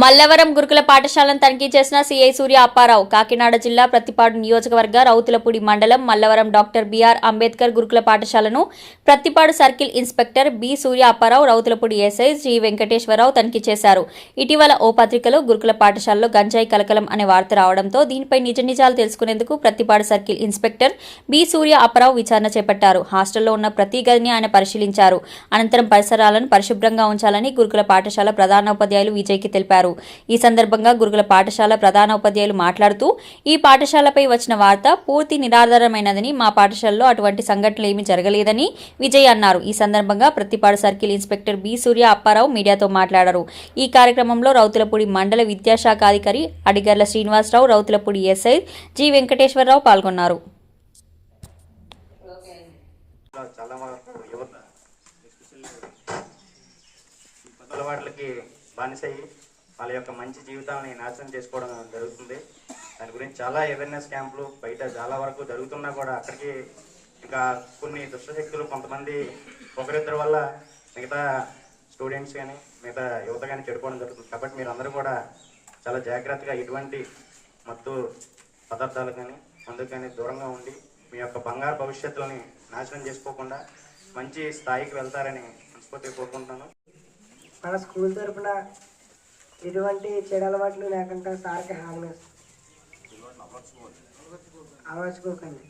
మల్లవరం గురుకుల పాఠశాలను తనిఖీ చేసిన సిఐ సూర్య అప్పారావు. కాకినాడ జిల్లా ప్రత్తిపాడు నియోజకవర్గ రౌతులపూడి మండలం మల్లవరం డాక్టర్ బిఆర్ అంబేద్కర్ గురుకుల పాఠశాలను ప్రత్తిపాడు సర్కిల్ ఇన్స్పెక్టర్ బి సూర్య అప్పారావు, రౌతులపూడి ఎస్ఐ జి వెంకటేశ్వరరావు తనిఖీ చేశారు. ఇటీవల ఓ పత్రికలో గురుకుల పాఠశాలలో గంజాయి కలకలం అనే వార్త రావడంతో దీనిపై నిజ నిజాలు తెలుసుకునేందుకు ప్రత్తిపాడు సర్కిల్ ఇన్స్పెక్టర్ బి సూర్య అప్పారావు విచారణ చేపట్టారు. హాస్టల్లో ఉన్న ప్రతి గదిని ఆయన పరిశీలించారు. అనంతరం పరిసరాలను పరిశుభ్రంగా ఉంచాలని గురుకుల పాఠశాల ప్రధానోపాధ్యాయులు విజయ్కి తెలిపారు. ఈ సందర్భంగా గురుకుల పాఠశాల ప్రధానోపాధ్యాయులు మాట్లాడుతూ, ఈ పాఠశాలపై వచ్చిన వార్త పూర్తి నిరాధారమైనదని, మా పాఠశాలలో అటువంటి సంఘటనలు ఏమీ జరగలేదని విజయ్ అన్నారు. ఈ సందర్భంగా ప్రత్తిపాడు సర్కిల్ ఇన్స్పెక్టర్ బి సూర్య అప్పారావు మీడియాతో మాట్లాడారు. ఈ కార్యక్రమంలో రౌతులపూడి మండల విద్యాశాఖ అధికారి అడిగర్ల శ్రీనివాసరావు, రౌతులపూడి ఎస్ఐ జి వెంకటేశ్వరరావు పాల్గొన్నారు. వాళ్ళ యొక్క మంచి జీవితాలని నాశనం చేసుకోవడం జరుగుతుంది. దాని గురించి చాలా అవేర్నెస్ క్యాంపులు బయట చాలా వరకు జరుగుతున్నా కూడా అక్కడికి ఇంకా కొన్ని దుష్టశక్తులు కొంతమంది ఒకరిద్దరి వల్ల మిగతా స్టూడెంట్స్ కానీ మిగతా యువత కానీ చెడిపోవడం జరుగుతుంది. కాబట్టి మీరు అందరూ కూడా చాలా జాగ్రత్తగా ఇటువంటి మత్తు పదార్థాలు కానీ మందుకు కానీ దూరంగా ఉండి మీ యొక్క బంగారు భవిష్యత్తులని నాశనం చేసుకోకుండా మంచి స్థాయికి వెళ్తారని మనస్ఫూర్తిగా కోరుకుంటున్నాను. మన స్కూల్ తరఫున ఎటువంటి చెడు అలవాట్లు లేకుండా సార్కి హామీ అలవర్చుకోకండి.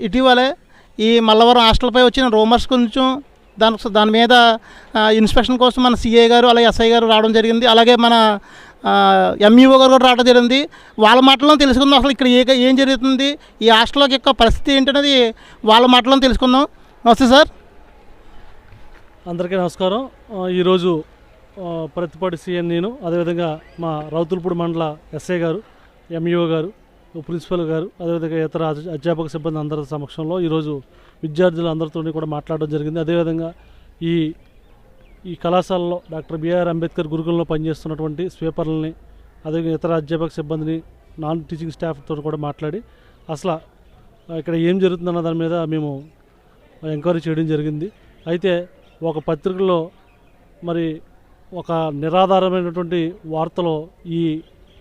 ఇటీవలే ఈ మల్లవరం హాస్టల్పై వచ్చిన రూమర్స్ కొంచెం దాని మీద ఇన్స్పెక్షన్ కోసం మన సిఐ గారు అలాగే ఎస్ఐ గారు రావడం జరిగింది. అలాగే మన ఎంఈఓ గారు కూడా రావడం జరిగింది. వాళ్ళ మాటల్లో తెలుసుకుందాం అసలు ఇక్కడ ఏం జరుగుతుంది, ఈ హాస్టల్లోకి యొక్క పరిస్థితి ఏంటనేది వాళ్ళ మాటల్లో తెలుసుకుందాం. నమస్తే సార్. అందరికీ నమస్కారం. ఈరోజు ప్రతిపాటి సీఎం నేను, అదేవిధంగా మా రౌతులపూడి మండల ఎస్ఐ గారు, ఎంఈఓ గారు, ప్రిన్సిపల్ గారు, అదేవిధంగా ఇతర అధ్యాపక సిబ్బంది అందరి సమక్షంలో ఈరోజు విద్యార్థులు అందరితో కూడా మాట్లాడడం జరిగింది. అదేవిధంగా ఈ కళాశాలలో డాక్టర్ బిఆర్ అంబేద్కర్ గురుకులంలో పనిచేస్తున్నటువంటి స్వీపర్లని, అదేవిధంగా ఇతర అధ్యాపక సిబ్బందిని, నాన్ టీచింగ్ స్టాఫ్తో కూడా మాట్లాడి అసలు ఇక్కడ ఏం జరుగుతుందన్న దాని మీద మేము ఎంక్వైరీ చేయడం జరిగింది. అయితే ఒక పత్రికలో మరి ఒక నిరాధారమైనటువంటి వార్తలో ఈ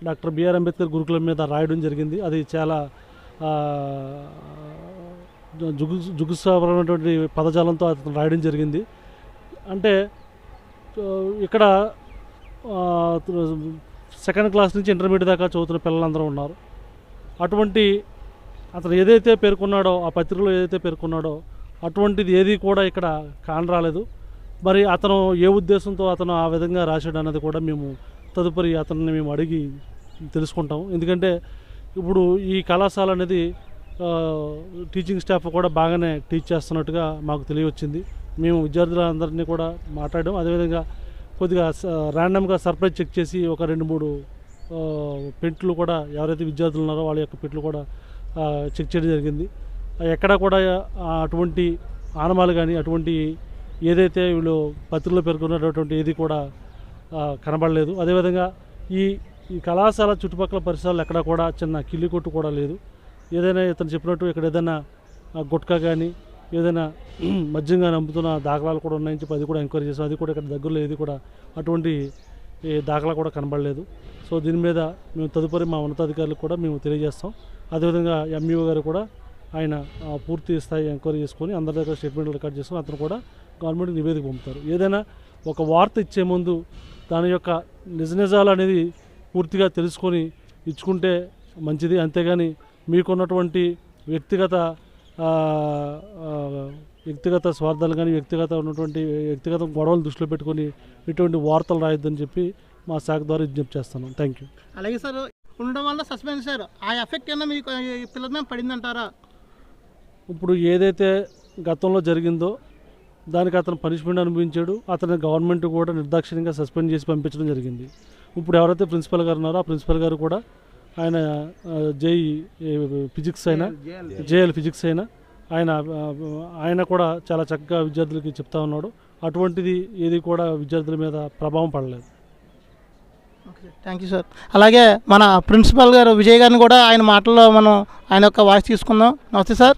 డాక్టర్ బిఆర్ అంబేద్కర్ గురుకులం మీద రాయడం జరిగింది. అది చాలా జుగుప్సాకరమైనటువంటి పదజాలంతో అతను రాయడం జరిగింది. అంటే ఇక్కడ సెకండ్ క్లాస్ నుంచి ఇంటర్మీడియట్ దాకా చదువుతున్న పిల్లలందరూ ఉన్నారు. అటువంటి అతను ఏదైతే పేర్కొన్నాడో, ఆ పత్రికలో ఏదైతే పేర్కొన్నాడో అటువంటిది ఏది కూడా ఇక్కడ కానరాలేదు. మరి అతను ఏ ఉద్దేశంతో అతను ఆ విధంగా రాశాడు అన్నది కూడా మేము తదుపరి అతన్ని మేము అడిగి తెలుసుకుంటాము. ఎందుకంటే ఇప్పుడు ఈ కళాశాల అనేది టీచింగ్ స్టాఫ్ కూడా బాగానే టీచ్ చేస్తున్నట్టుగా మాకు తెలియవచ్చింది. మేము విద్యార్థులందరినీ కూడా మాట్లాడాం. అదేవిధంగా కొద్దిగా ర్యాండమ్గా సర్ప్రైజ్ చెక్ చేసి ఒక 2-3 పెంట్లు కూడా ఎవరైతే విద్యార్థులు ఉన్నారో వాళ్ళ యొక్క పెంట్లు కూడా చెక్ చేయడం జరిగింది. ఎక్కడా కూడా అటువంటి ఆనమాలు కానీ అటువంటి ఏదైతే వీళ్ళు పత్రికలో పేర్కొన్నటువంటి ఏది కూడా కనబడలేదు. అదేవిధంగా ఈ కళాశాల చుట్టుపక్కల పరిసరాలు ఎక్కడా కూడా చిన్న కిల్లి కొట్టు కూడా లేదు. ఏదైనా ఇతను చెప్పినట్టు ఇక్కడ ఏదైనా గుట్కా కానీ ఏదైనా మద్యంగా నమ్ముతున్న దాఖలాలు కూడా ఉన్నాయని చెప్పి అది కూడా ఎంక్వైరీ చేసాం. అది కూడా ఇక్కడ దగ్గరలో ఏది కూడా అటువంటి దాఖలా కూడా కనబడలేదు. సో దీని మీద మేము తదుపరి మా ఉన్నతాధికారులకు కూడా మేము తెలియజేస్తాం. అదేవిధంగా ఎంఈఓ గారు కూడా ఆయన పూర్తి స్థాయి ఎంక్వైరీ చేసుకొని అందరి దగ్గర స్టేట్మెంట్లు రికార్డ్ చేసుకొని అతను కూడా గవర్నమెంట్కి నివేదిక పంపుతారు. ఏదైనా ఒక వార్త ఇచ్చే ముందు దాని యొక్క నిజాలు అనేది పూర్తిగా తెలుసుకొని ఇచ్చుకుంటే మంచిది. అంతేగాని మీకున్నటువంటి వ్యక్తిగత స్వార్థాలు కానీ వ్యక్తిగత గొడవలు దృష్టిలో పెట్టుకొని ఇటువంటి వార్తలు రాయొద్దని చెప్పి మా శాఖ ద్వారా విజ్ఞప్తి చేస్తున్నాం. Thank you. అలాగే సార్, ఉండడం వల్ల సస్పెండ్ సార్, ఆ ఎఫెక్ట్ ఏమన్నా మీకు ఈ పిల్లల మీద పడిందంటారా? ఇప్పుడు ఏదైతే గతంలో జరిగిందో దానికి అతను పనిష్మెంట్ అనుభవించాడు. అతని గవర్నమెంట్ కూడా నిర్దాక్షిణ్యంగా సస్పెండ్ చేసి పంపించడం జరిగింది. ఇప్పుడు ఎవరైతే ప్రిన్సిపల్ గారు ఉన్నారో ఆ ప్రిన్సిపల్ గారు కూడా ఆయన జేఎల్ ఫిజిక్స్ అయినా ఆయన కూడా చాలా చక్కగా విద్యార్థులకి చెప్తా ఉన్నాడు. అటువంటిది ఏది కూడా విద్యార్థుల మీద ప్రభావం పడలేదు. Thank you sir. అలాగే మన ప్రిన్సిపల్ గారు విజయ్ గారిని కూడా ఆయన మాటల్లో మనం ఆయన యొక్క వాయిస్ తీసుకుందాం. నమస్తే సార్,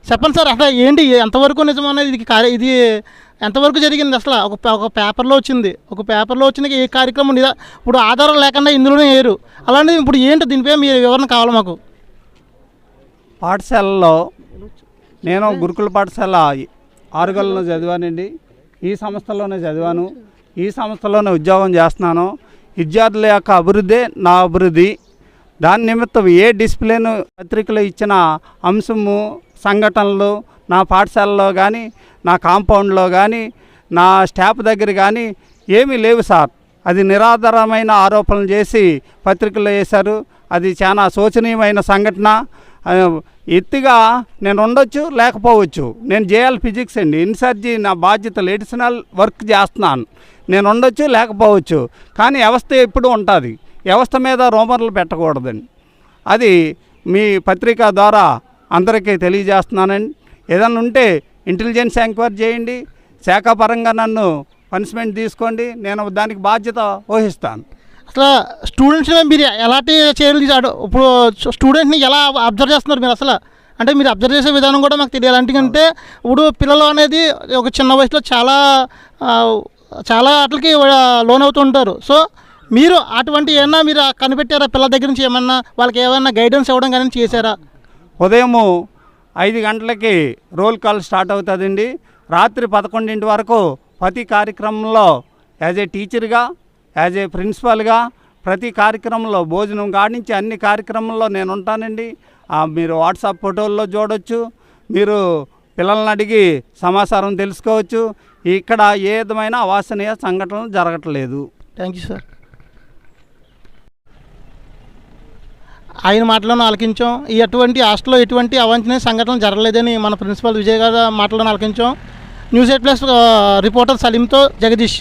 చెప్పండి సార్, అసలు ఏంటి ఎంతవరకు నిజమనేది ఇది ఎంతవరకు జరిగింది? అసలు ఒక పేపర్లో వచ్చింది, ఏ కార్యక్రమం ఇప్పుడు ఆధారం లేకుండా ఇందులోనే వేయరు. అలాంటిది ఇప్పుడు ఏంటి దీనిపై మీ వివరణ కావాలి మాకు. పాఠశాలలో నేను గురుకుల పాఠశాల ఆరుగల్లో చదివానండి. ఈ సంస్థలోనే చదివాను, ఈ సంస్థలోనే ఉద్యోగం చేస్తున్నాను. విద్యార్థుల యొక్క అభివృద్ధి నా అభివృద్ధి. దాని నిమిత్తం ఏ డిసిప్లిన్ పత్రికలో ఇచ్చిన అంశము సంఘటనలు నా పాఠశాలలో కానీ నా కాంపౌండ్లో కానీ నా స్టాఫ్ దగ్గర కానీ ఏమీ లేవు సార్. అది నిరాధారమైన ఆరోపణలు చేసి పత్రికల్లో వేశారు. అది చాలా శోచనీయమైన సంఘటన. ఎత్తిగా నేను ఉండొచ్చు, లేకపోవచ్చు. నేను జేఎల్ ఫిజిక్స్ అండి, ఇన్ఛార్జి, నా బాధ్యతలు ఎడిషనల్ వర్క్ చేస్తున్నాను. నేను ఉండొచ్చు, లేకపోవచ్చు, కానీ వ్యవస్థ ఎప్పుడు ఉంటుంది. వ్యవస్థ మీద రూమర్లు పెట్టకూడదండి. అది మీ పత్రిక ద్వారా అందరికీ తెలియజేస్తున్నానండి. ఏదన్నా ఉంటే ఇంటెలిజెన్స్ ఎంక్వైరీ చేయండి, శాఖాపరంగా నన్ను పనిష్మెంట్ తీసుకోండి, నేను దానికి బాధ్యత వహిస్తాను. అసలు స్టూడెంట్స్ మీరు ఎలాంటి చర్యలు తీసాడు? ఇప్పుడు స్టూడెంట్ని ఎలా అబ్జర్వ్ చేస్తున్నారు మీరు? అసలు అంటే మీరు అబ్జర్వ్ చేసే విధానం కూడా మాకు తెలియాలి. అంటే ఇప్పుడు పిల్లలు అనేది ఒక చిన్న వయసులో చాలా వాటికి లోన్ అవుతుంటారు. సో మీరు అటువంటి ఏమన్నా మీరు కనిపెట్టారా? పిల్లల దగ్గర నుంచి ఏమన్నా వాళ్ళకి ఏమైనా గైడెన్స్ ఇవ్వడం కానీ చేశారా? ఉదయం 5 గంటలకి రోల్ కాల్ స్టార్ట్ అవుతుందండి. రాత్రి 11 వరకు ప్రతి కార్యక్రమంలో యాజ్ ఏ టీచర్గా, యాజ్ ఏ ప్రిన్సిపల్గా ప్రతి కార్యక్రమంలో భోజనం కాడించి అన్ని కార్యక్రమంలో నేను ఉంటానండి. మీరు వాట్సాప్ ఫోటోల్లో చూడవచ్చు, మీరు పిల్లల్ని అడిగి సమాచారం తెలుసుకోవచ్చు. ఇక్కడ ఏ విధమైన అవాంఛనీయ సంఘటనలు జరగట్లేదు. Thank you sir. ఆయన మాటలను ఆలకించాం. అటువంటి హాస్టల్లో ఎటువంటి అవాంఛనీయ సంఘటనలు జరగలేదని మన ప్రిన్సిపల్ విజయ్ గారి మాటలను ఆలకించాం. న్యూస్ 8+ రిపోర్టర్ సలీంతో జగదీష్.